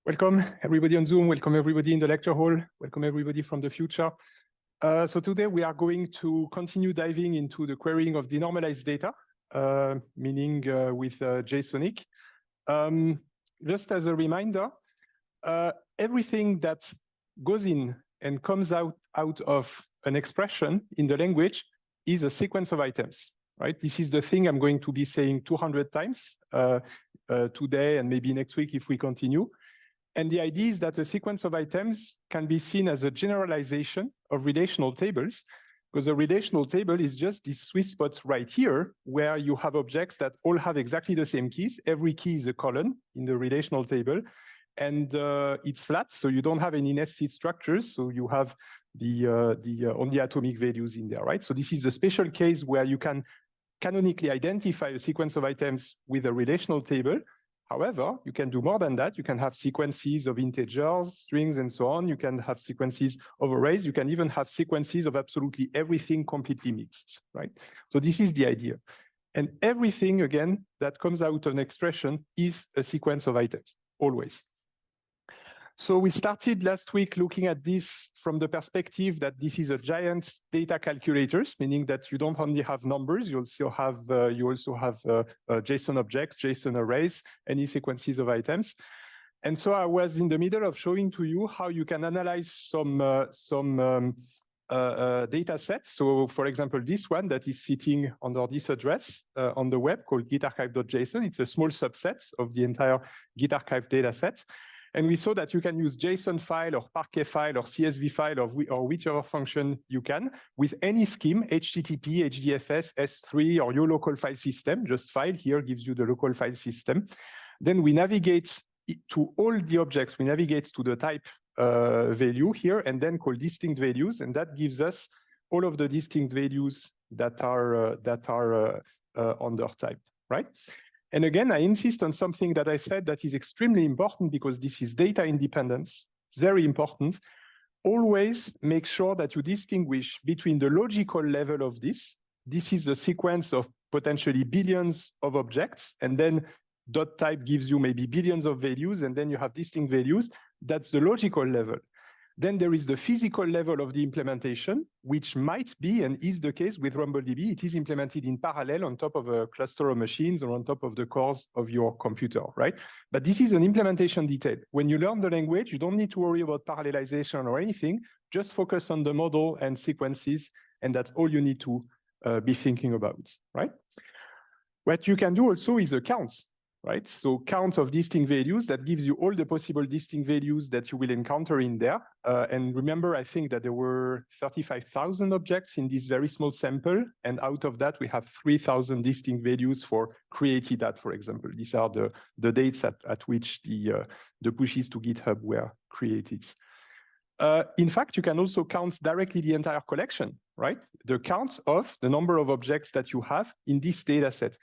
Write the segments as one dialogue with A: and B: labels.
A: Welcome everybody on Zoom, welcome everybody in the lecture hall, welcome everybody from the future. So today we are going to continue diving into the querying of denormalized data, meaning with JSONic. Just as a reminder, everything that goes in and comes out of an expression in the language is a sequence of items, right? This is the thing I'm going to be saying 200 times today and maybe next week if we continue. And the idea is that a sequence of items can be seen as a generalization of relational tables, because a relational table is just this sweet spot right here, where you have objects that all have exactly the same keys. Every key is a column in the relational table, and it's flat, so you don't have any nested structures. So you have the only atomic values in there, right? So this is a special case where you can canonically identify a sequence of items with a relational table. However, you can do more than that. You can have sequences of integers, strings, and so on. You can have sequences of arrays. You can even have sequences of absolutely everything completely mixed, right? So this is the idea. And everything, again, that comes out of an expression is a sequence of items, always. So we started last week looking at this from the perspective that this is a giant data calculators, meaning that you don't only have numbers, you also have JSON objects, JSON arrays, any sequences of items. And so I was in the middle of showing to you how you can analyze some data sets. So for example, this one that is sitting under this address on the web called gitarchive.json. It's a small subset of the entire gitarchive data set. And we saw that you can use JSON file or Parquet file or CSV file or whichever function you can with any scheme, HTTP, HDFS, S3, or your local file system. Just file here gives you the local file system. Then we navigate to all the objects. We navigate to the type value here and then call distinct values. And that gives us all of the distinct values that are under type, right? And again, I insist on something that I said that is extremely important because this is data independence. It's very important. Always make sure that you distinguish between the logical level of this. This is a sequence of potentially billions of objects, and then dot type gives you maybe billions of values, and then you have distinct values. That's the logical level. Then there is the physical level of the implementation, which might be and is the case with RumbleDB. It is implemented in parallel on top of a cluster of machines or on top of the cores of your computer, right? But this is an implementation detail. When you learn the language, you don't need to worry about parallelization or anything. Just focus on the model and sequences, and that's all you need to be thinking about, right? What you can do also is a count. Right? So count of distinct values, that gives you all the possible distinct values that you will encounter in there. And remember, I think that there were 35,000 objects in this very small sample. And out of that, we have 3,000 distinct values for created at, for example. These are the dates at which the pushes to GitHub were created. In fact, you can also count directly the entire collection, right? The count of the number of objects that you have in this data set.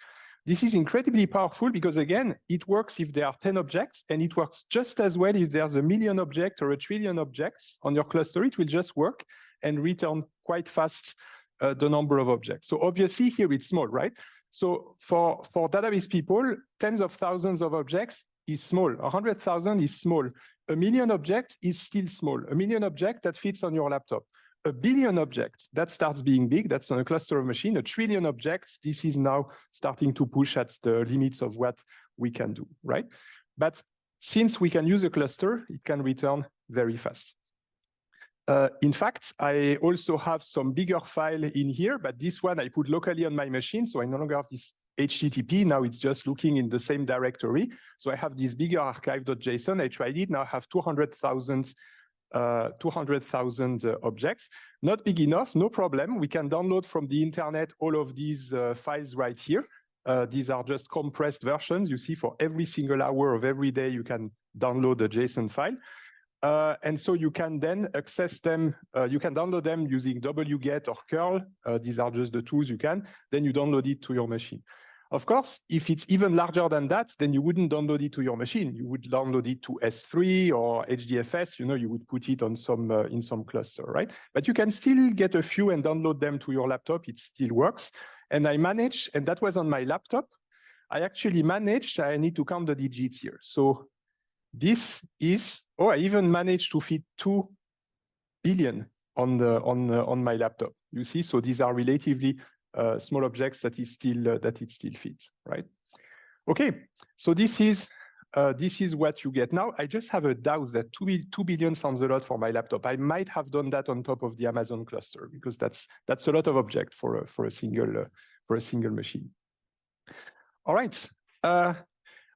A: This is incredibly powerful because, again, it works if there are 10 objects, and it works just as well if there's 1 million objects or 1 trillion objects on your cluster. It will just work and return quite fast the number of objects. So obviously here it's small, right? So for database people, tens of thousands of objects is small. 100,000 is small. 1 million objects is still small. 1 million objects that fits on your laptop. 1 billion objects, that starts being big. That's on a cluster of machines. 1 trillion objects, this is now starting to push at the limits of what we can do, right? But since we can use a cluster, it can return very fast. In fact, I also have some bigger file in here, but this one I put locally on my machine, so I no longer have this HTTP. Now it's just looking in the same directory. So I have this bigger archive.json. I tried it. Now I have 200,000 objects. Not big enough, no problem. We can download from the internet all of these files right here. These are just compressed versions. You see, for every single hour of every day, you can download a JSON file. And so you can then access them. You can download them using wget or curl. These are just the tools you can. Then you download it to your machine. Of course, if it's even larger than that, then you wouldn't download it to your machine. You would download it to S3 or HDFS. You know, you would put it on some in some cluster, right? But you can still get a few and download them to your laptop. It still works. And I managed, and that was on my laptop. I actually managed. I need to count the digits here. So this is, oh, I even managed to fit 2 billion on my laptop. You see, so these are relatively small objects that it still fits, right? Okay, so this is what you get. Now, I just have a doubt that 2 billion sounds a lot for my laptop. I might have done that on top of the Amazon cluster because that's a lot of object for a single machine. All right.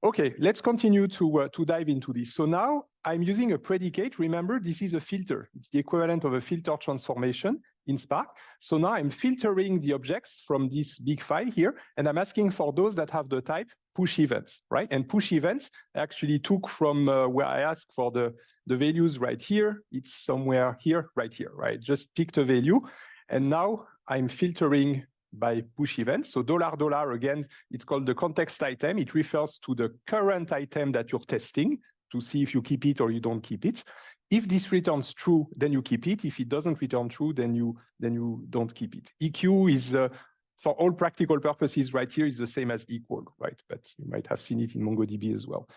A: Okay, let's continue to dive into this. So now I'm using a predicate. Remember, this is a filter. It's the equivalent of a filter transformation in Spark. So now I'm filtering the objects from this big file here, and I'm asking for those that have the type push events, right? And push events I actually took from where I asked for the values right here. It's somewhere here, right here, right? Just picked a value, and now I'm filtering by push events. So $, again, it's called the context item. It refers to the current item that you're testing to see if you keep it or you don't keep it. If this returns true, then you keep it. If it doesn't return true, then you don't keep it. EQ is, for all practical purposes right here, is the same as equal, right? But you might have seen it in MongoDB as well.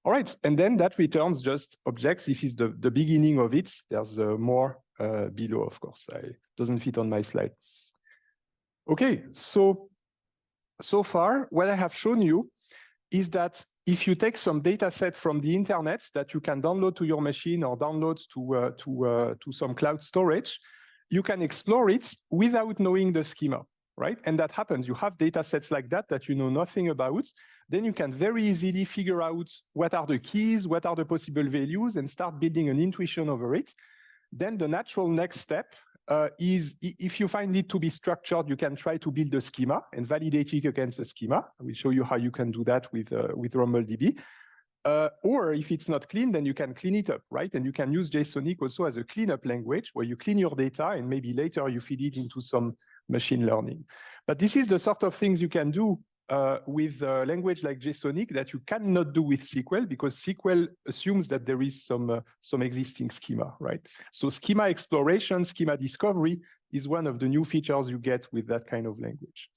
A: All right, and then that returns just objects. This is the beginning of it. There's more below, of course. It doesn't fit on my slide. Okay, so far, what I have shown you is that if you take some data set from the internet that you can download to your machine or download to some cloud storage, you can explore it without knowing the schema, right? And that happens. You have data sets like that you know nothing about. Then you can very easily figure out what are the keys, what are the possible values, and start building an intuition over it. Then the natural next step is if you find it to be structured, you can try to build a schema and validate it against a schema. I will show you how you can do that with RumbleDB. Or if it's not clean, then you can clean it up, right? And you can use JSONic also as a cleanup language where you clean your data and maybe later you feed it into some machine learning. But this is the sort of things you can do with a language like JSONic that you cannot do with SQL because SQL assumes that there is some existing schema, right? So schema exploration, schema discovery is one of the new features you get with that kind of language.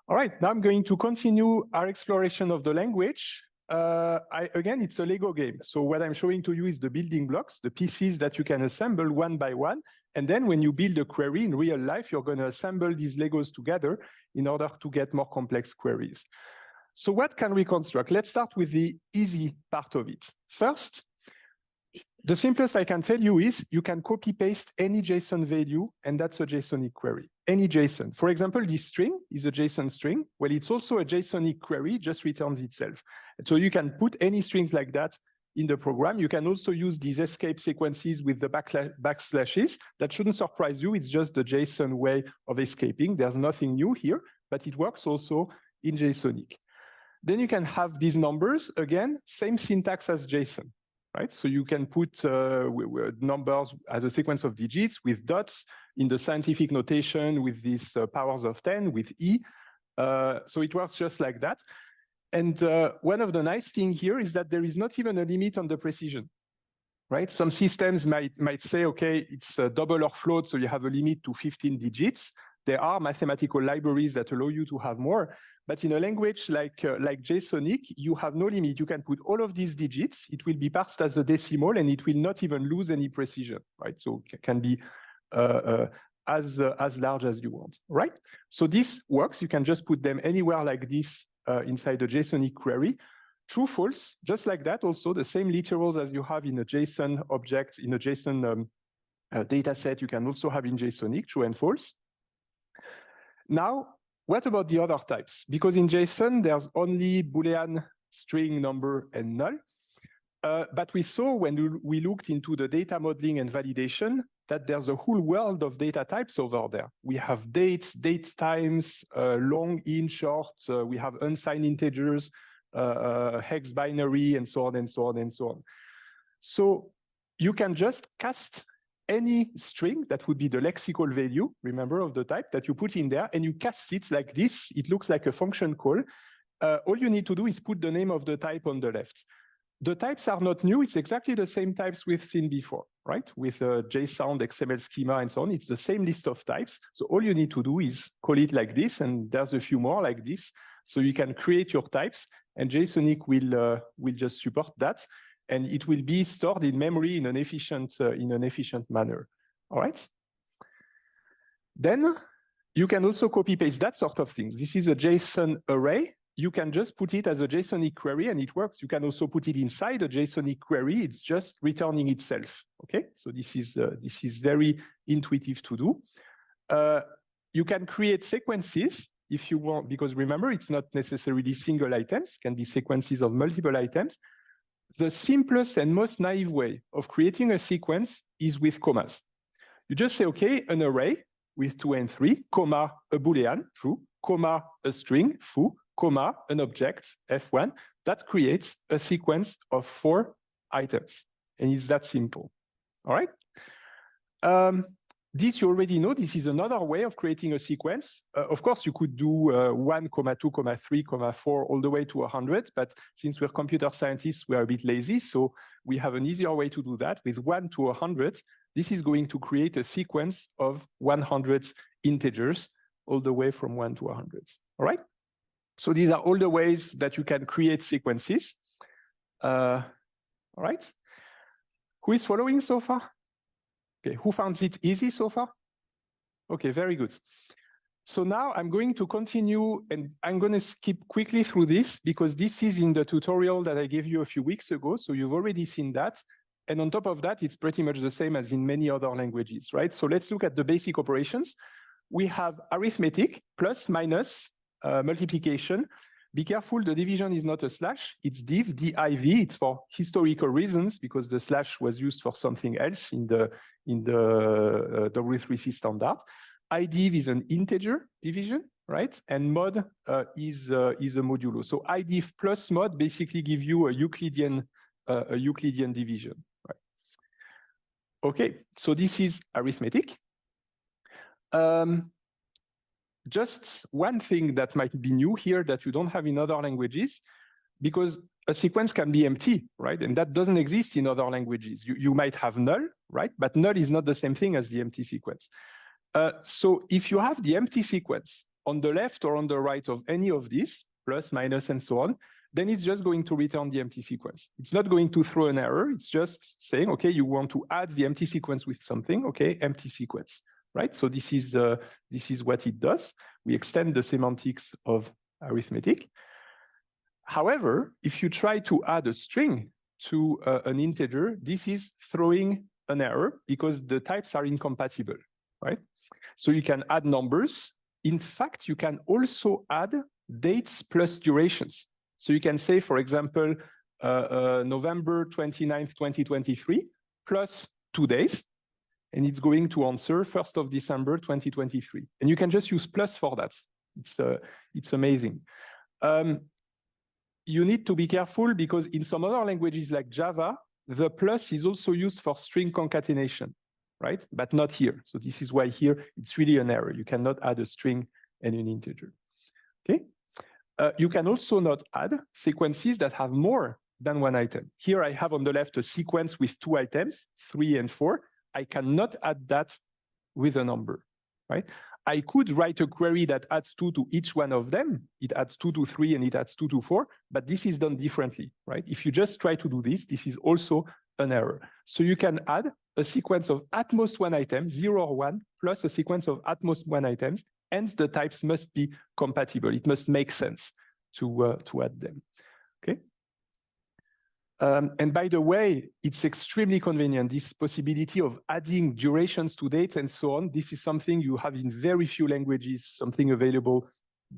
A: All right, now I'm going to continue our exploration of the language. Again, it's a Lego game. So what I'm showing to you is the building blocks, the pieces that you can assemble one by one. And then when you build a query in real life, you're going to assemble these Legos together in order to get more complex queries. So what can we construct? Let's start with the easy part of it. First, the simplest I can tell you is you can copy paste any JSON value, and that's a JSONic query. Any JSON. For example, this string is a JSON string. Well, it's also a JSONic query, just returns itself. So you can put any strings like that in the program. You can also use these escape sequences with the backslashes. That shouldn't surprise you. It's just the JSON way of escaping. There's nothing new here, but it works also in JSONic. Then you can have these numbers. Again, same syntax as JSON. Right? So you can put numbers as a sequence of digits with dots in the scientific notation with these powers of 10 with E. So it works just like that. And one of the nice things here is that there is not even a limit on the precision. Right? Some systems might say, okay, it's a double or float, so you have a limit to 15 digits. There are mathematical libraries that allow you to have more. But in a language like JSONic, you have no limit. You can put all of these digits. It will be parsed as a decimal, and it will not even lose any precision, right? So it can be as large as you want, right? So this works. You can just put them anywhere like this inside a JSONic query. True, false, just like that. Also, the same literals as you have in a JSON object, in a JSON data set, you can also have in JSONic, true and false. Now, what about the other types? Because in JSON, there's only Boolean, string, number, and null. But we saw when we looked into the data modeling and validation that there's a whole world of data types over there. We have dates, date times, long, in, short. We have unsigned integers, hex binary, and so on, and so on, and so on. So you can just cast any string that would be the lexical value, remember, of the type that you put in there, and you cast it like this. It looks like a function call. All you need to do is put the name of the type on the left. The types are not new. It's exactly the same types we've seen before, right? With JSON, XML schema, and so on. It's the same list of types. So all you need to do is call it like this, and there's a few more like this. So you can create your types, and JSONic will just support that. and it will be stored in memory in an efficient manner. All right. Then you can also copy paste that sort of things. This is a JSON array. You can just put it as a JSON query and it works. You can also put it inside a JSON query. It's just returning itself. Okay, so this is very intuitive to do. You can create sequences if you want, because remember, it's not necessarily single items, it can be sequences of multiple items. The simplest and most naive way of creating a sequence is with commas. You just say, okay, an array with 2 and 3, comma, a Boolean, true, comma, a string, foo, comma, an object, F1, that creates a sequence of 4 items. And it's that simple. All right? This you already know. This is another way of creating a sequence. Of course, you could do 1, 2, 3, 4, all the way to 100. But since we're computer scientists, we are a bit lazy. So we have an easier way to do that. With 1 to 100, this is going to create a sequence of 100 integers all the way from 1 to 100. All right? So these are all the ways that you can create sequences. All right? Who is following so far? Okay, who found it easy so far? Okay, very good. So now I'm going to continue and I'm going to skip quickly through this because this is in the tutorial that I gave you a few weeks ago. So you've already seen that. And on top of that, it's pretty much the same as in many other languages, right? So let's look at the basic operations. We have arithmetic, plus, minus, multiplication. Be careful, the division is not a slash, it's div, D-I-V, it's for historical reasons because the slash was used for something else in the W3C standard. IDiv is an integer division, right? And mod is a modulo. So IDiv plus mod basically give you a Euclidean division, right? Okay, so this is arithmetic. Just one thing that might be new here that you don't have in other languages, because a sequence can be empty, right? And that doesn't exist in other languages. You might have null, right? But null is not the same thing as the empty sequence. So if you have the empty sequence on the left or on the right of any of these, plus, minus, and so on, then it's just going to return the empty sequence. It's not going to throw an error. It's just saying, okay, you want to add the empty sequence with something, okay, empty sequence. Right, so this is what it does. We extend the semantics of arithmetic. However, if you try to add a string to an integer, this is throwing an error because the types are incompatible, right? So you can add numbers. In fact, you can also add dates plus durations. So you can say, for example, November 29th, 2023 plus 2 days. And it's going to answer 1st of December, 2023. And you can just use plus for that. It's amazing. You need to be careful because in some other languages like Java, the plus is also used for string concatenation, right? But not here. So this is why here it's really an error. You cannot add a string and an integer, okay? You can also not add sequences that have more than one item. Here I have on the left a sequence with 2 items, 3 and 4. I cannot add that with a number, right? I could write a query that adds 2 to each one of them. It adds 2 to 3 and it adds 2 to 4, but this is done differently, right? If you just try to do this, this is also an error. So you can add a sequence of at most 1 item, 0 or 1, plus a sequence of at most 1 items, and the types must be compatible. It must make sense to add them, okay? And by the way, it's extremely convenient, this possibility of adding durations to dates and so on. This is something you have in very few languages, something available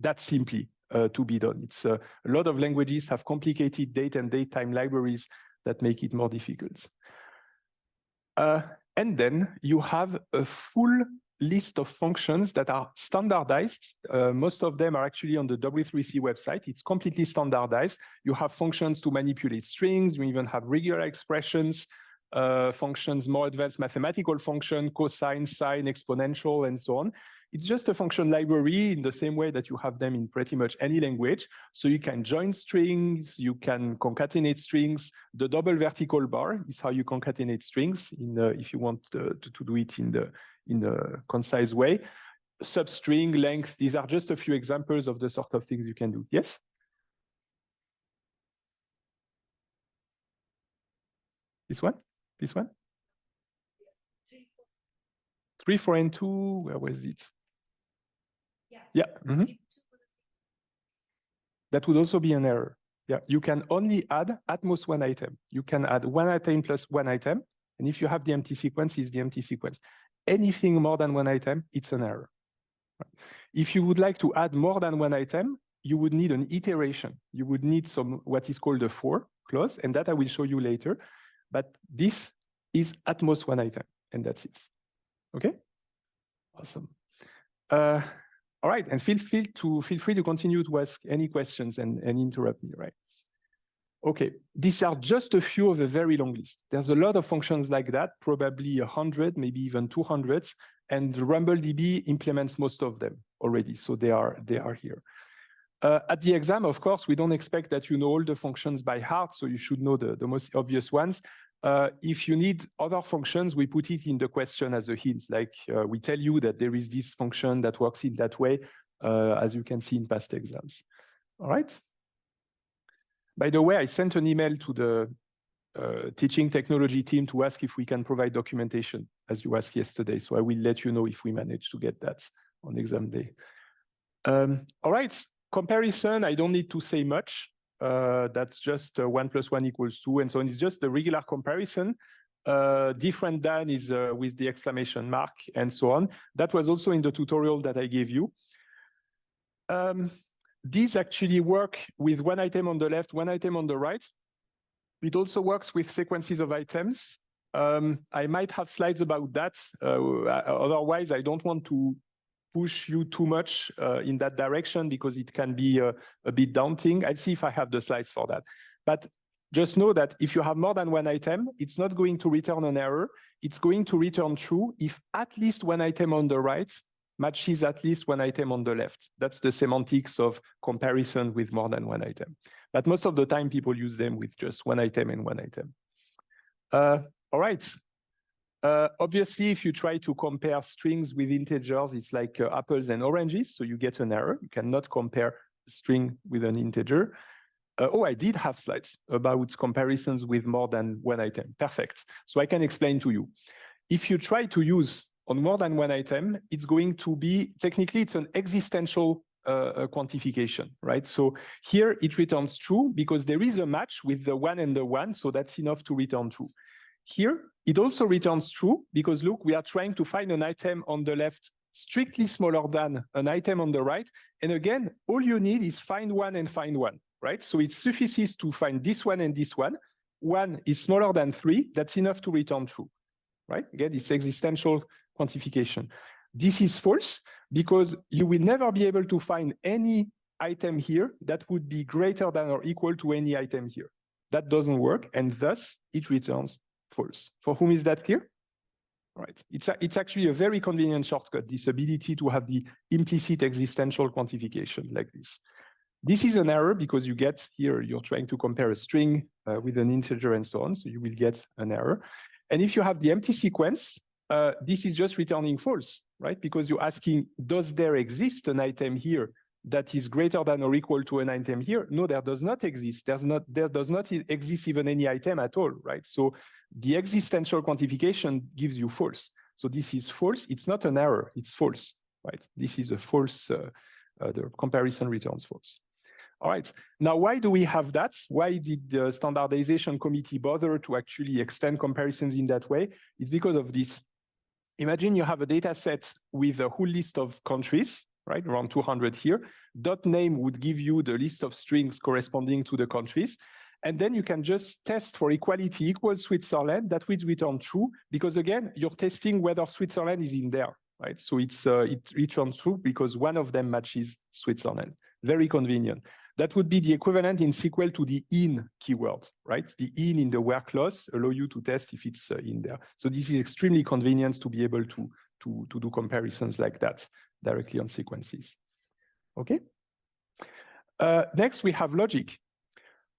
A: that simply to be done. It's a lot of languages have complicated date and date time libraries that make it more difficult. And then you have a full list of functions that are standardized. Most of them are actually on the W3C website. It's completely standardized. You have functions to manipulate strings. You even have regular expressions, functions, more advanced mathematical function, cosine, sine, exponential, and so on. It's just a function library in the same way that you have them in pretty much any language. So you can join strings, you can concatenate strings. The double vertical bar is how you concatenate strings if you want to do it in a concise way. Substring, length, these are just a few examples of the sort of things you can do. Yes? This one? This one? 3, 4, and 2, where was it? Yeah. That would also be an error. Yeah, you can only add at most one item. You can add one item plus one item. And if you have the empty sequence, it's the empty sequence. Anything more than one item, it's an error. If you would like to add more than one item, you would need an iteration. You would need some what is called a for clause, and that I will show you later. But this is at most one item, and that's it. Okay? Awesome. All right, and feel free to continue to ask any questions and interrupt me, right? Okay, these are just a few of the very long list. There's a lot of functions like that, probably 100, maybe even 200, and RumbleDB implements most of them already, so they are here. At the exam, of course, we don't expect that you know all the functions by heart, so you should know the most obvious ones. If you need other functions, we put it in the question as a hint, like we tell you that there is this function that works in that way, as you can see in past exams. All right? By the way, I sent an email to the teaching technology team to ask if we can provide documentation, as you asked yesterday. So I will let you know if we manage to get that on exam day. All right, comparison, I don't need to say much. That's just 1 + 1 = 2, and so on. It's just the regular comparison. Different than is with the exclamation mark and so on. That was also in the tutorial that I gave you. These actually work with one item on the left, one item on the right. It also works with sequences of items. I might have slides about that. Otherwise, I don't want to push you too much in that direction because it can be a bit daunting. I'll see if I have the slides for that. But just know that if you have more than one item, it's not going to return an error. It's going to return true if at least one item on the right matches at least one item on the left. That's the semantics of comparison with more than one item. But most of the time, people use them with just one item and one item. All right. Obviously, if you try to compare strings with integers, it's like apples and oranges, so you get an error. You cannot compare a string with an integer. Oh, I did have slides about comparisons with more than one item. Perfect. So I can explain to you. If you try to use on more than one item, it's going to be, technically, it's an existential quantification, right? So here it returns true because there is a match with the 1 and the 1, so that's enough to return true. Here, it also returns true because look, we are trying to find an item on the left strictly smaller than an item on the right. And again, all you need is find 1 and find 1, right? So it suffices to find this one and this one. 1 is smaller than 3, that's enough to return true, right? Again, it's existential quantification. This is false because you will never be able to find any item here that would be greater than or equal to any item here. That doesn't work, and thus it returns false. For whom is that clear? Right. It's actually a very convenient shortcut, this ability to have the implicit existential quantification like this. This is an error because you get here, you're trying to compare a string with an integer and so on, so you will get an error. And if you have the empty sequence, this is just returning false, right? Because you're asking, does there exist an item here that is greater than or equal to an item here? No, there does not exist. There does not exist even any item at all, right? So the existential quantification gives you false. So this is false. It's not an error. It's false, right? This is a false, the comparison returns false. All right. Now, why do we have that? Why did the standardization committee bother to actually extend comparisons in that way? It's because of this. Imagine you have a data set with a whole list of countries, right? Around 200 here. .name would give you the list of strings corresponding to the countries. And then you can just test for equality equals Switzerland. That will return true because, again, you're testing whether Switzerland is in there, right? So it returns true because one of them matches Switzerland. Very convenient. That would be the equivalent in SQL to the in keyword, right? The in the where clause allow you to test if it's in there. So this is extremely convenient to be able to do comparisons like that directly on sequences. Okay. Next, we have logic.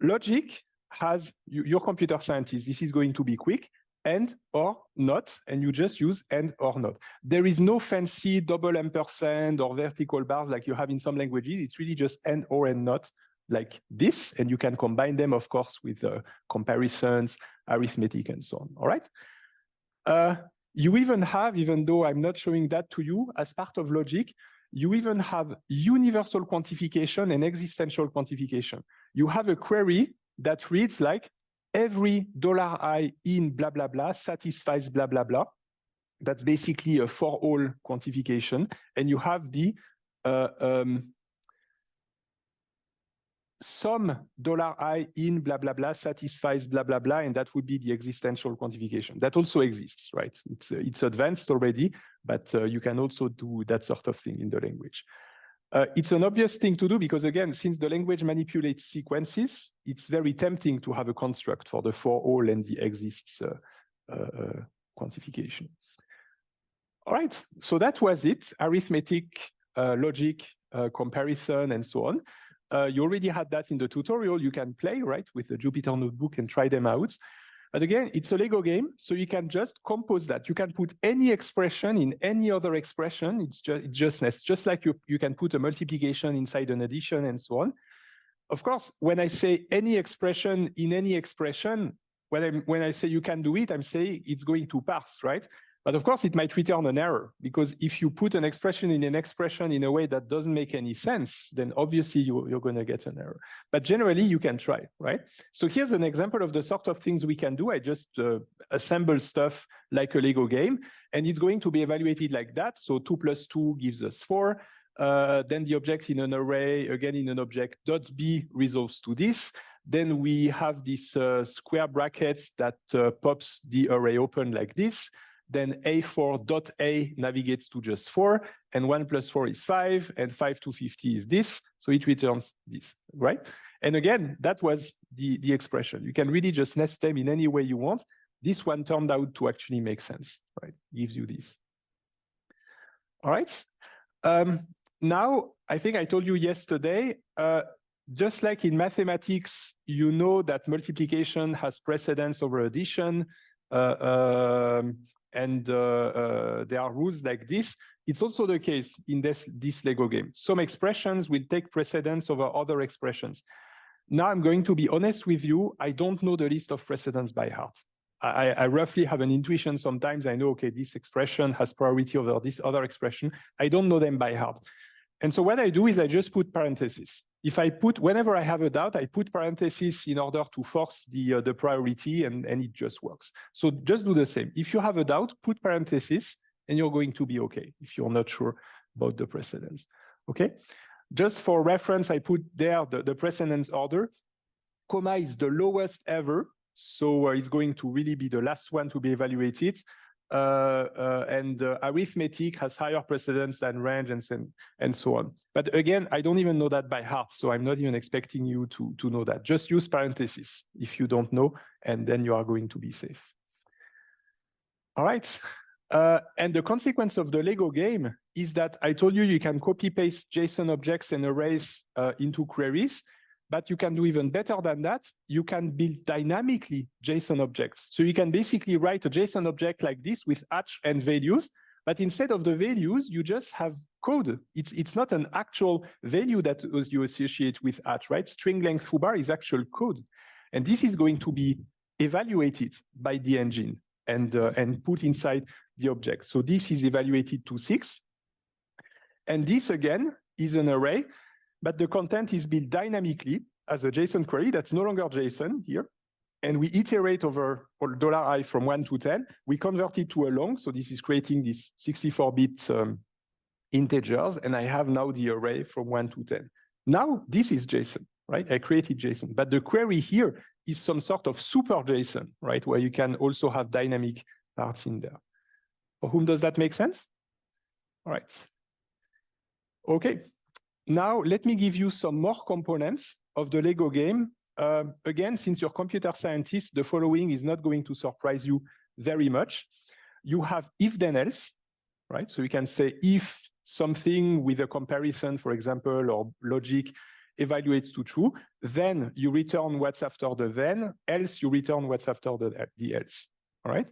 A: Logic has your computer scientist. This is going to be quick. And or not, and you just use and or not. There is no fancy double ampersand or vertical bars like you have in some languages. It's really just and or and not like this, and you can combine them, of course, with comparisons, arithmetic, and so on. All right. You even have, even though I'm not showing that to you, as part of logic, you even have universal quantification and existential quantification. You have a query that reads like every $I in blah, blah, blah satisfies blah, blah, blah. That's basically a for all quantification. And you have the some $I in blah, blah, blah satisfies blah, blah, blah, and that would be the existential quantification. That also exists, right? It's advanced already, but you can also do that sort of thing in the language. It's an obvious thing to do because, again, since the language manipulates sequences, it's very tempting to have a construct for the for all and the exists quantification. All right, so that was it, arithmetic, logic, comparison, and so on. You already had that in the tutorial. You can play, right, with the Jupyter Notebook and try them out. But again, it's a Lego game, so you can just compose that. You can put any expression in any other expression. It's just like you can put a multiplication inside an addition and so on. Of course, when I say any expression in any expression, when I say you can do it, I'm saying it's going to parse, right? But of course, it might return an error, because if you put an expression in a way that doesn't make any sense, then obviously you're going to get an error. But generally, you can try, right? So here's an example of the sort of things we can do. I just assemble stuff like a Lego game, and it's going to be evaluated like that. So 2 + 2 gives us 4. Then the object in an array, again in an object, .b resolves to this. Then we have this square brackets that pops the array open like this. Then A4.A navigates to just 4, and 1 + 4 is 5, and 5 to 50 is this, so it returns this, right? And again, that was the expression. You can really just nest them in any way you want. This one turned out to actually make sense, right? Gives you this. All right. Now, I think I told you yesterday, just like in mathematics, you know that multiplication has precedence over addition, and there are rules like this. It's also the case in this Lego game. Some expressions will take precedence over other expressions. Now I'm going to be honest with you, I don't know the list of precedence by heart. I roughly have an intuition sometimes. I know, okay, this expression has priority over this other expression. I don't know them by heart. And so what I do is I just put parentheses. Whenever I have a doubt, I put parentheses in order to force the priority, and it just works. So just do the same. If you have a doubt, put parentheses, and you're going to be okay if you're not sure about the precedence. Okay? Just for reference, I put there the precedence order. Comma is the lowest ever, so it's going to really be the last one to be evaluated. And arithmetic has higher precedence than range and so on. But again, I don't even know that by heart, so I'm not even expecting you to know that. Just use parentheses if you don't know, and then you are going to be safe. All right. And the consequence of the Lego game is that I told you you can copy-paste JSON objects and arrays into queries. But you can do even better than that. You can build dynamically JSON objects. So you can basically write a JSON object like this with hatch and values, but instead of the values, you just have code. It's not an actual value that you associate with hatch, right? String length foobar is actual code. And this is going to be evaluated by the engine and put inside the object. So this is evaluated to 6. And this, again, is an array, but the content is built dynamically as a JSON query that's no longer JSON here. And we iterate over $I from 1 to 10. We convert it to a long. So this is creating these 64-bit integers. And I have now the array from 1 to 10. Now, this is JSON, right? I created JSON. But the query here is some sort of super JSON, right? Where you can also have dynamic parts in there. For whom does that make sense? All right. Okay. Now, let me give you some more components of the Lego game. Again, since you're computer scientists, the following is not going to surprise you very much. You have if then else, right? So you can say if something with a comparison, for example, or logic evaluates to true, then you return what's after the then, else you return what's after the else, all right?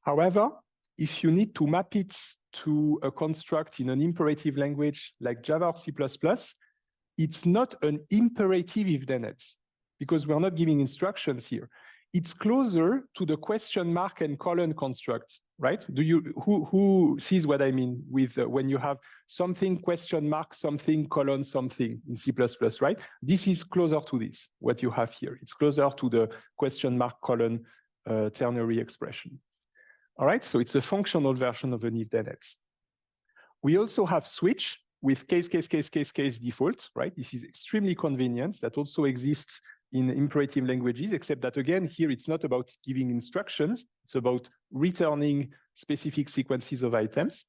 A: However, if you need to map it to a construct in an imperative language like Java or C++, it's not an imperative if then else, because we're not giving instructions here. It's closer to the question mark and colon construct, right? Who sees what I mean with when you have something question mark, something colon, something in C++, right? This is closer to this, what you have here. It's closer to the question mark colon ternary expression. All right, so it's a functional version of an if then else. We also have switch with case default, right? This is extremely convenient. That also exists in imperative languages, except that again, here it's not about giving instructions, it's about returning specific sequences of items,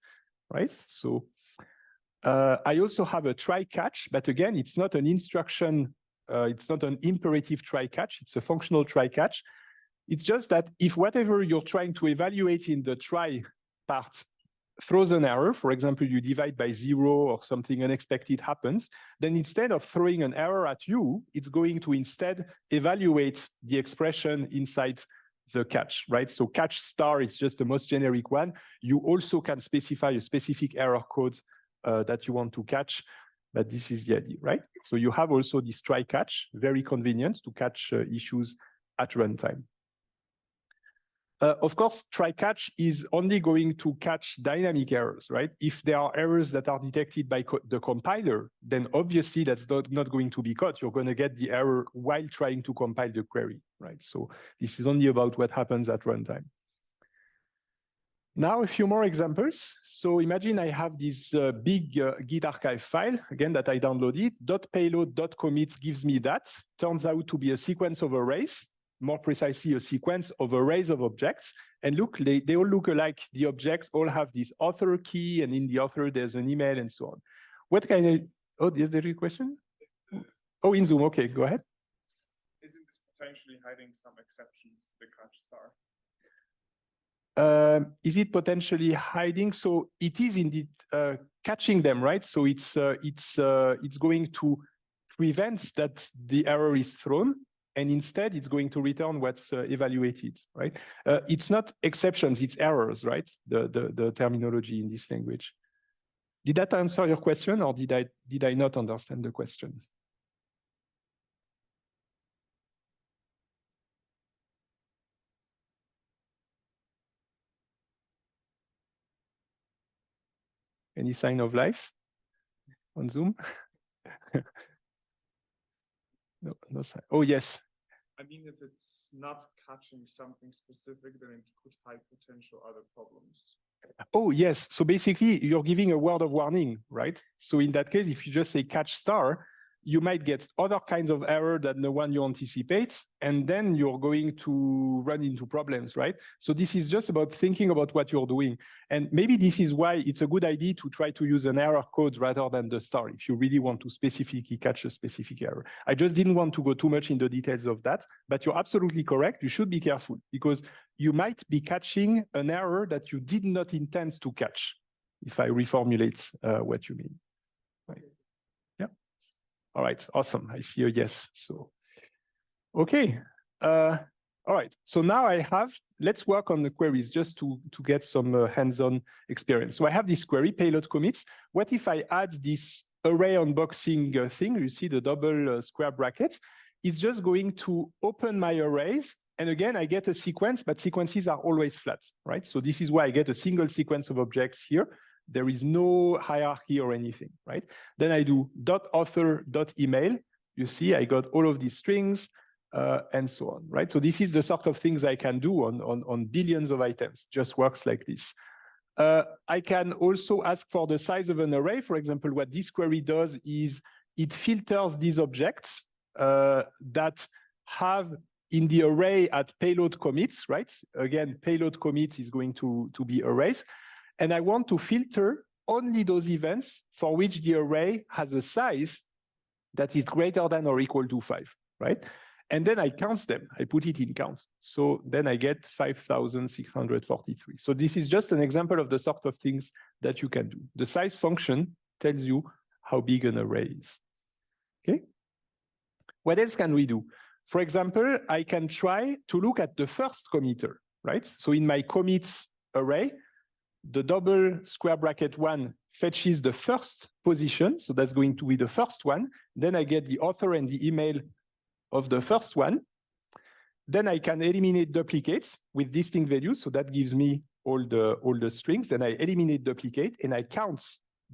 A: right? So I also have a try catch, but again, it's not an instruction, it's not an imperative try catch, it's a functional try catch. It's just that if whatever you're trying to evaluate in the try part throws an error, for example, you divide by 0 or something unexpected happens, then instead of throwing an error at you, it's going to instead evaluate the expression inside the catch, right? So catch star is just the most generic one. You also can specify a specific error code that you want to catch, but this is the idea, right? So you have also this try catch, very convenient to catch issues at runtime. Of course, try catch is only going to catch dynamic errors, right? If there are errors that are detected by the compiler, then obviously that's not going to be caught. You're going to get the error while trying to compile the query, right? So this is only about what happens at runtime. Now, a few more examples. So imagine I have this big Git archive file, again, that I downloaded. .payload.commit gives me that. Turns out to be a sequence of arrays, more precisely a sequence of arrays of objects. And look, they all look alike. The objects all have this author key, and in the author, there's an email and so on. What kind of, oh, is there a question? Oh, in Zoom, okay, go ahead.
B: Isn't this potentially hiding some exceptions, the catch star?
A: Is it potentially hiding? So it is indeed catching them, right? So it's going to prevent that the error is thrown, and instead it's going to return what's evaluated, right? It's not exceptions, it's errors, right? The terminology in this language. Did that answer your question, or did I not understand the question? Any sign of life on Zoom? No, no sign. Oh, yes.
B: I mean, if it's not catching something specific, then it could hide potential other problems.
A: Oh, yes. So basically, you're giving a word of warning, right? So in that case, if you just say catch star, you might get other kinds of error than the one you anticipate, and then you're going to run into problems, right? So this is just about thinking about what you're doing. And maybe this is why it's a good idea to try to use an error code rather than the star, if you really want to specifically catch a specific error. I just didn't want to go too much in the details of that, but you're absolutely correct. You should be careful, because you might be catching an error that you did not intend to catch, if I reformulate what you mean. Right. Yeah. All right, awesome. I see a yes. So, okay. All right, so now I have, let's work on the queries just to get some hands-on experience. So I have this query, payload commits. What if I add this array unboxing thing? You see the double square brackets. It's just going to open my arrays. And again, I get a sequence, but sequences are always flat, right? So this is why I get a single sequence of objects here. There is no hierarchy or anything, right? Then I do .author.email. You see, I got all of these strings and so on, right? So this is the sort of things I can do on billions of items. Just works like this. I can also ask for the size of an array. For example, what this query does is it filters these objects that have in the array at payload commits, right? Again, payload commit is going to be arrays. And I want to filter only those events for which the array has a size that is greater than or equal to 5, right? And then I count them. I put it in counts. So then I get 5,643. So this is just an example of the sort of things that you can do. The size function tells you how big an array is. Okay? What else can we do? For example, I can try to look at the first committer, right? So in my commits array, the double square bracket 1 fetches the first position. So that's going to be the first one. Then I get the author and the email of the first one. Then I can eliminate duplicates with distinct values. So that gives me all the strings. Then I eliminate duplicate and I count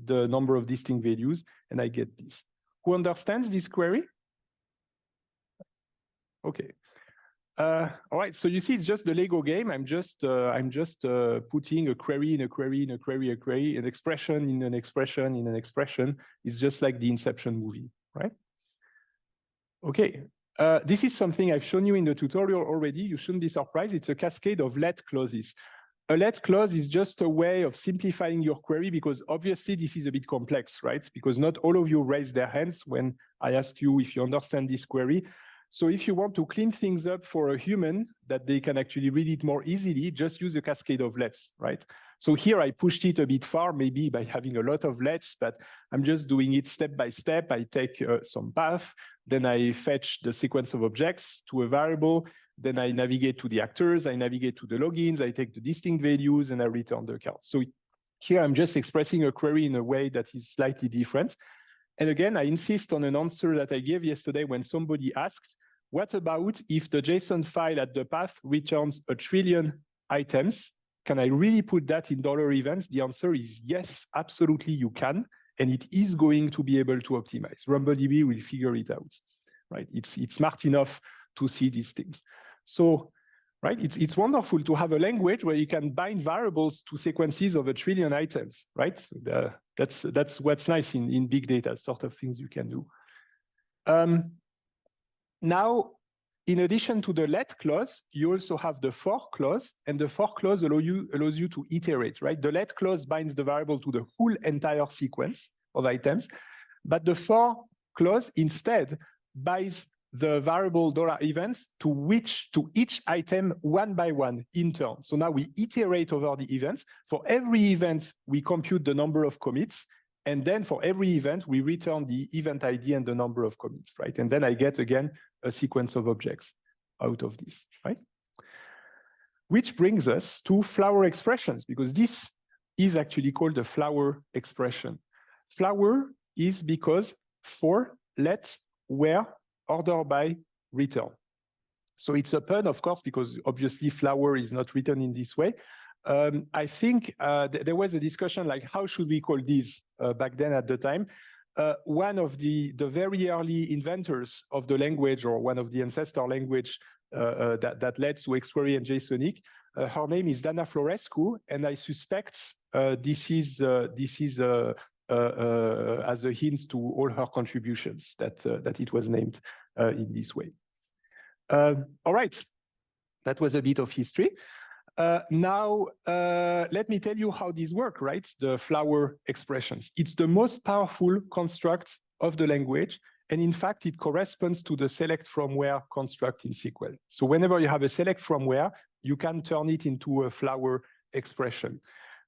A: the number of distinct values and I get this. Who understands this query? Okay. All right, so you see, it's just the Lego game. I'm just putting a query in a query in a query, an expression in an expression in an expression. It's just like the Inception movie, right? Okay, this is something I've shown you in the tutorial already. You shouldn't be surprised. It's a cascade of let clauses. A let clause is just a way of simplifying your query because obviously this is a bit complex, right? Because not all of you raised their hands when I asked you if you understand this query. So if you want to clean things up for a human that they can actually read it more easily, just use a cascade of lets, right? So here I pushed it a bit far, maybe by having a lot of lets, but I'm just doing it step by step. I take some path, then I fetch the sequence of objects to a variable, then I navigate to the actors, I navigate to the logins, I take the distinct values, and I return the count. So here I'm just expressing a query in a way that is slightly different. And again, I insist on an answer that I gave yesterday when somebody asks, what about if the JSON file at the path returns 1 trillion items? Can I really put that in $events? The answer is yes, absolutely you can. And it is going to be able to optimize. RumbleDB will figure it out, right? It's smart enough to see these things. So, right, it's wonderful to have a language where you can bind variables to sequences of 1 trillion items, right? That's what's nice in big data, sort of things you can do. Now, in addition to the let clause, you also have the for clause, and the for clause allows you to iterate, right? The let clause binds the variable to the whole entire sequence of items, but the for clause instead binds the variable $events to each item one by one in turn. So now we iterate over the events. For every event, we compute the number of commits. And then for every event, we return the event ID and the number of commits, right? And then I get, again, a sequence of objects out of this, right? Which brings us to flower expressions, because this is actually called a flower expression. Flower is because for, let, where, order by, return. So it's a pun, of course, because obviously flower is not written in this way. I think there was a discussion like, how should we call these back then at the time? One of the very early inventors of the language, or one of the ancestor language that led to xQuery and JSONic, her name is Dana Florescu, and I suspect this is as a hint to all her contributions that it was named in this way. All right, that was a bit of history. Now, let me tell you how these work, right? The flower expressions. It's the most powerful construct of the language. And in fact, it corresponds to the select from where construct in SQL. So whenever you have a select from where, you can turn it into a flower expression.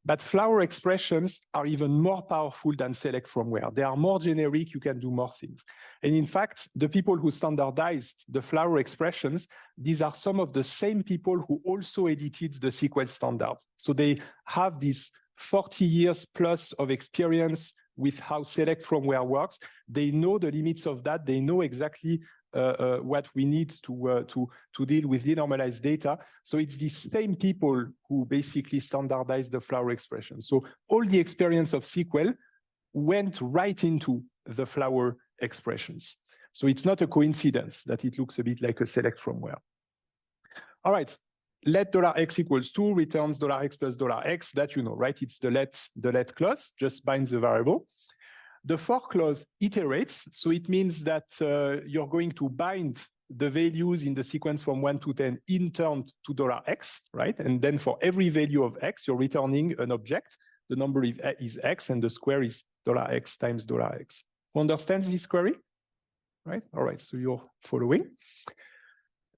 A: But flower expressions are even more powerful than select from where. They are more generic, you can do more things. And in fact, the people who standardized the flower expressions, these are some of the same people who also edited the SQL standards. So they have this 40 years plus of experience with how select from where works. They know the limits of that. They know exactly what we need to deal with denormalized data. So it's the same people who basically standardize the flower expression. So all the experience of SQL went right into the flower expressions. So it's not a coincidence that it looks a bit like a select from where. All right, let $x equals 2 returns $x plus $x, that you know, right? It's the let clause, just binds the variable. The for clause iterates, so it means that you're going to bind the values in the sequence from 1 to 10 in turn to $x, right? And then for every value of x, you're returning an object. The number is x, and the square is $x times $x. Who understands this query? Right? All right, so you're following.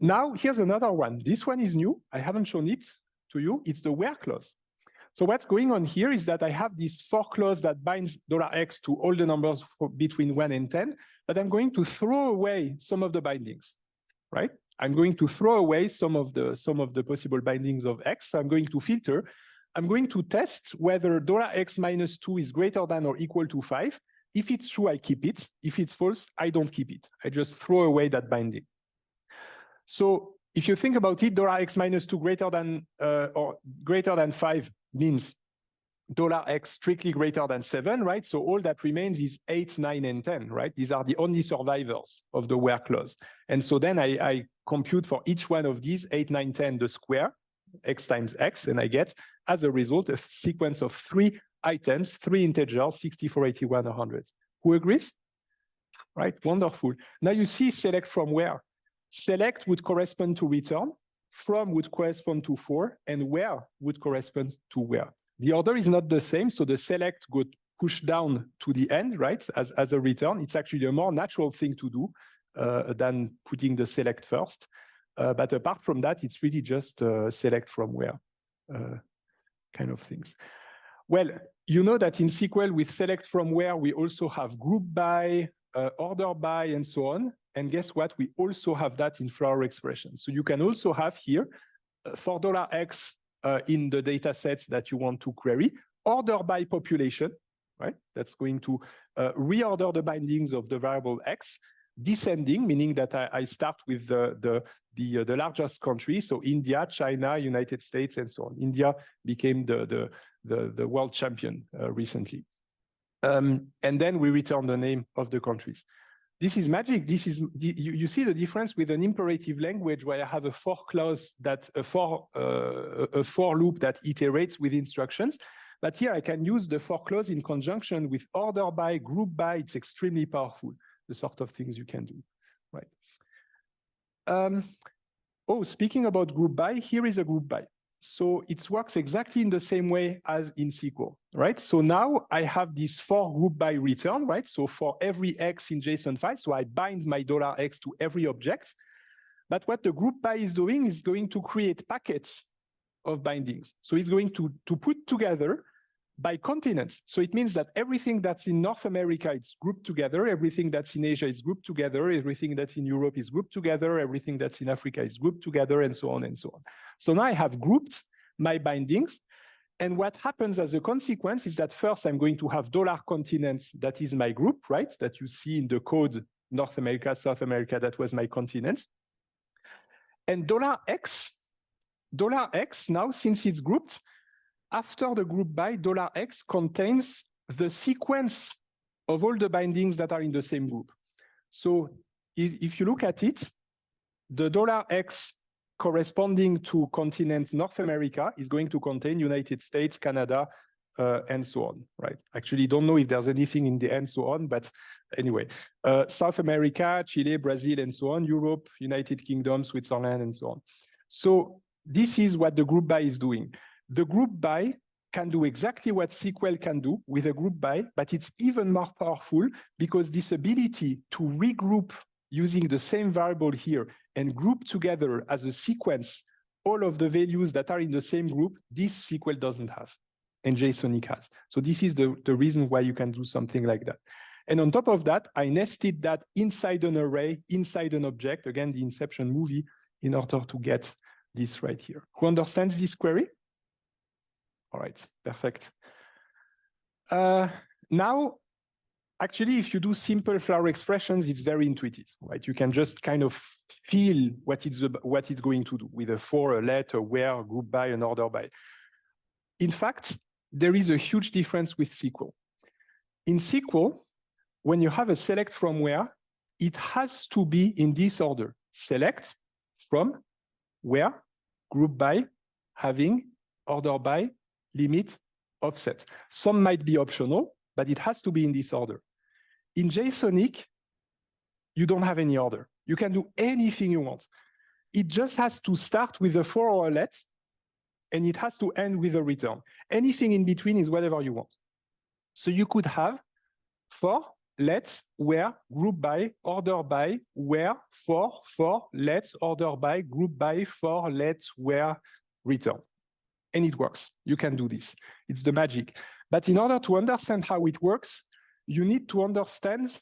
A: Now, here's another one. This one is new. I haven't shown it to you. It's the where clause. So what's going on here is that I have this for clause that binds $x to all the numbers between 1 and 10, but I'm going to throw away some of the bindings, right? I'm going to throw away some of the possible bindings of x. So I'm going to filter. I'm going to test whether $x minus 2 is greater than or equal to 5. If it's true, I keep it. If it's false, I don't keep it. I just throw away that binding. So if you think about it, $x minus 2 greater than 5 means $x strictly greater than 7, right? So all that remains is 8, 9, and 10, right? These are the only survivors of the where clause. And so then I compute for each one of these 8, 9, 10 the square, x times x, and I get, as a result, a sequence of 3 items, 3 integers, 64, 81, 100. Who agrees? Right, wonderful. Now you see select from where. Select would correspond to return, from would correspond to for, and where would correspond to where. The order is not the same, so the select would push down to the end, right, as a return. It's actually a more natural thing to do than putting the select first. But apart from that, it's really just select from where kind of things. Well, you know that in SQL with select from where, we also have group by, order by, and so on. And guess what? We also have that in Flower expression. So you can also have here for $x in the data sets that you want to query, order by population, right? That's going to reorder the bindings of the variable x, descending, meaning that I start with the largest country, so India, China, United States, and so on. India became the world champion recently. And then we return the name of the countries. This is magic. This is you see the difference with an imperative language where I have a for clause that a for loop that iterates with instructions. But here I can use the for clause in conjunction with order by, group by. It's extremely powerful, the sort of things you can do, right? Oh, speaking about group by, here is a group by. So it works exactly in the same way as in SQL, right? So now I have this for group by return, right? So for every x in JSON file, so I bind my $x to every object. But what the group by is doing is going to create packets of bindings. So it's going to put together by continent. So it means that everything that's in North America is grouped together, everything that's in Asia is grouped together, everything that's in Europe is grouped together, everything that's in Africa is grouped together, and so on and so on. So now I have grouped my bindings. And what happens as a consequence is that first I'm going to have $continent, that is my group, right? That you see in the code, North America, South America, that was my continent. And $x now, since it's grouped, after the group by, $x contains the sequence of all the bindings that are in the same group. So if you look at it, the $x corresponding to continent North America is going to contain United States, Canada, and so on, right? Actually, don't know if there's anything in the and so on, but anyway, South America, Chile, Brazil, and so on, Europe, United Kingdom, Switzerland, and so on. So this is what the group by is doing. The group by can do exactly what SQL can do with a group by, but it's even more powerful because this ability to regroup using the same variable here and group together as a sequence all of the values that are in the same group, this SQL doesn't have, and JSONic has. So this is the reason why you can do something like that. And on top of that, I nested that inside an array, inside an object, again, the Inception movie, in order to get this right here. Who understands this query? All right, perfect. Now, actually, if you do simple Flower expressions, it's very intuitive, right? You can just kind of feel what it's going to do with a for, a let, a where, a group by, an order by. In fact, there is a huge difference with SQL. In SQL, when you have a select from where, it has to be in this order: select, from, where, group by, having, order by, limit, offset. Some might be optional, but it has to be in this order. In JSONic, you don't have any order. You can do anything you want. It just has to start with a for or a let, and it has to end with a return. Anything in between is whatever you want. So you could have for, let, where, group by, order by, where, for, let, order by, group by, for, let, where, return. And it works. You can do this. It's the magic. But in order to understand how it works, you need to understand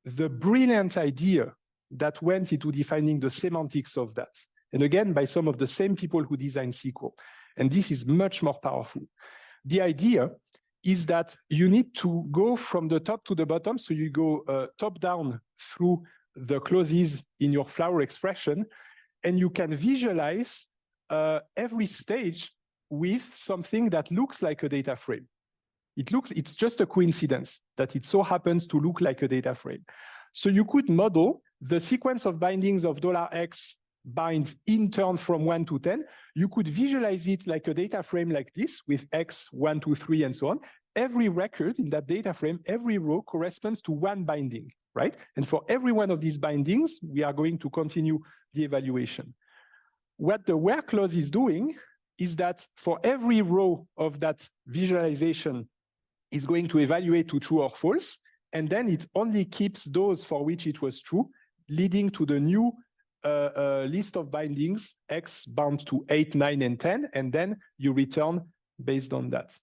A: the brilliant idea that went into defining the semantics of that. And again, by some of the same people who designed SQL. And this is much more powerful. The idea is that you need to go from the top to the bottom. So you go top down through the clauses in your flower expression, and you can visualize every stage with something that looks like a data frame. It's just a coincidence that it so happens to look like a data frame. So you could model the sequence of bindings of $X bind in turn from 1 to 10. You could visualize it like a data frame like this with X, 1, 2, 3, and so on. Every record in that data frame, every row corresponds to one binding, right? And for every one of these bindings, we are going to continue the evaluation. What the where clause is doing is that for every row of that visualization, is going to evaluate to true or false, and then it only keeps those for which it was true, leading to the new list of bindings, X bound to 8, 9, and 10, and then you return based on that.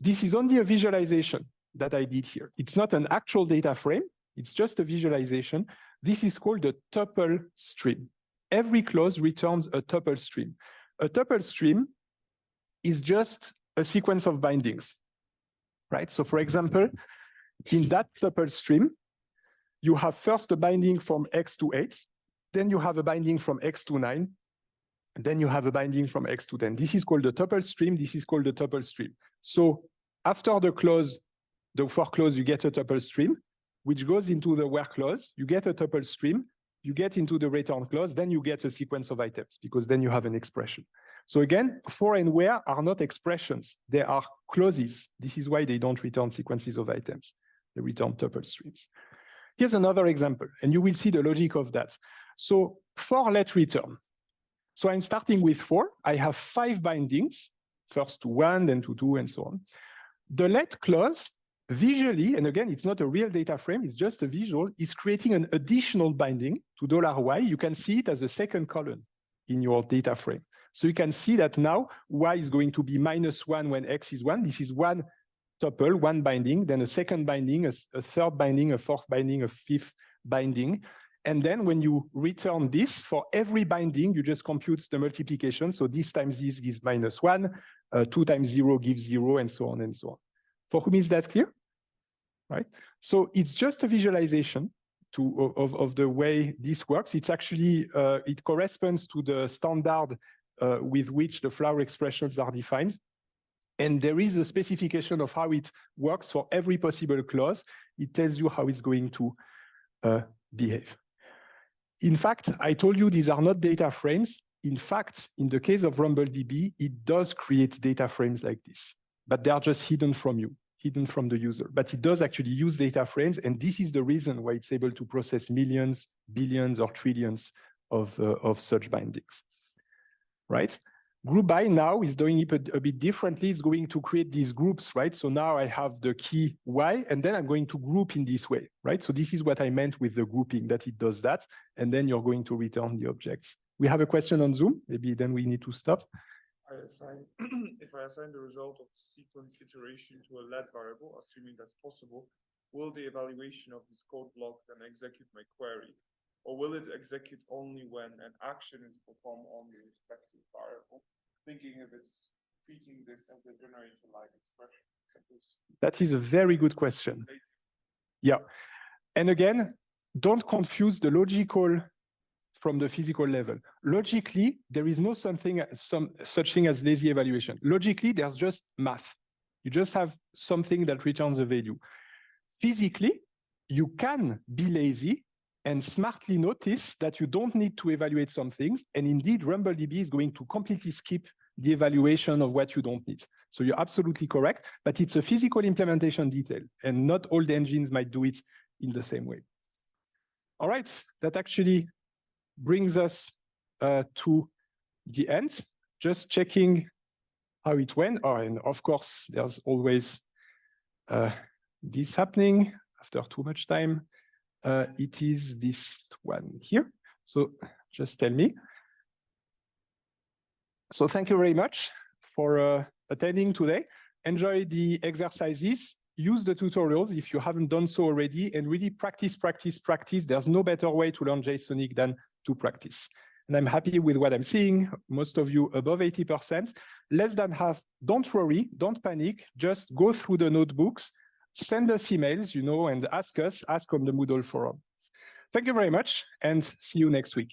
A: This is only a visualization that I did here. It's not an actual data frame, it's just a visualization. This is called a tuple stream. Every clause returns a tuple stream. A tuple stream is just a sequence of bindings. Right? So for example, in that tuple stream, you have first a binding from X to 8, then you have a binding from X to 9, and then you have a binding from X to 10. This is called the tuple stream. This is called the tuple stream. So after the clause, the for clause, you get a tuple stream, which goes into the where clause. You get a tuple stream, you get into the return clause, then you get a sequence of items, because then you have an expression. So again, for and where are not expressions, they are clauses. This is why they don't return sequences of items. They return tuple streams. Here's another example, and you will see the logic of that. So for let return. So I'm starting with 4. I have 5 bindings, first to 1, then to 2, and so on. The let clause visually, and again, it's not a real data frame, it's just a visual, is creating an additional binding to $Y. You can see it as a second column in your data frame. So you can see that now Y is going to be -1 when X is 1. This is one tuple, one binding, then a second binding, a third binding, a fourth binding, a fifth binding. And then when you return this, for every binding, you just compute the multiplication. So this times this gives -1, 2 times 0 gives 0, and so on and so on. For whom is that clear? Right? So it's just a visualization of the way this works. It's actually, it corresponds to the standard with which the flower expressions are defined. And there is a specification of how it works for every possible clause. It tells you how it's going to behave. In fact, I told you these are not data frames. In fact, in the case of RumbleDB, it does create data frames like this, but they are just hidden from you, hidden from the user. But it does actually use data frames, and this is the reason why it's able to process millions, billions, or trillions of such bindings. Right? Group by now is doing it a bit differently. It's going to create these groups, right? So now I have the key Y, and then I'm going to group in this way, right? So this is what I meant with the grouping, that it does that, and then you're going to return the objects. We have a question on Zoom. Maybe then we need to stop.
B: If I assign the result of sequence iteration to a let variable, assuming that's possible, will the evaluation of this code block then execute my query? Or will it execute only when an action is performed on the respective variable? Thinking if it's treating this as a generator-like expression.
A: That is a very good question. Yeah. And again, don't confuse the logical from the physical level. Logically, there is no such thing as lazy evaluation. Logically, there's just math. You just have something that returns a value. Physically, you can be lazy and smartly notice that you don't need to evaluate some things. And indeed, RumbleDB is going to completely skip the evaluation of what you don't need. So you're absolutely correct, but it's a physical implementation detail, and not all the engines might do it in the same way. All right, that actually brings us to the end. Just checking how it went. Oh, and of course, there's always this happening after too much time. It is this one here. So just tell me. So thank you very much for attending today. Enjoy the exercises. Use the tutorials if you haven't done so already, and really practice, practice, practice. There's no better way to learn JSONic than to practice. And I'm happy with what I'm seeing. Most of you above 80%. Less than half, don't worry, don't panic. Just go through the notebooks, send us emails, and ask on the Moodle forum. Thank you very much, and see you next week.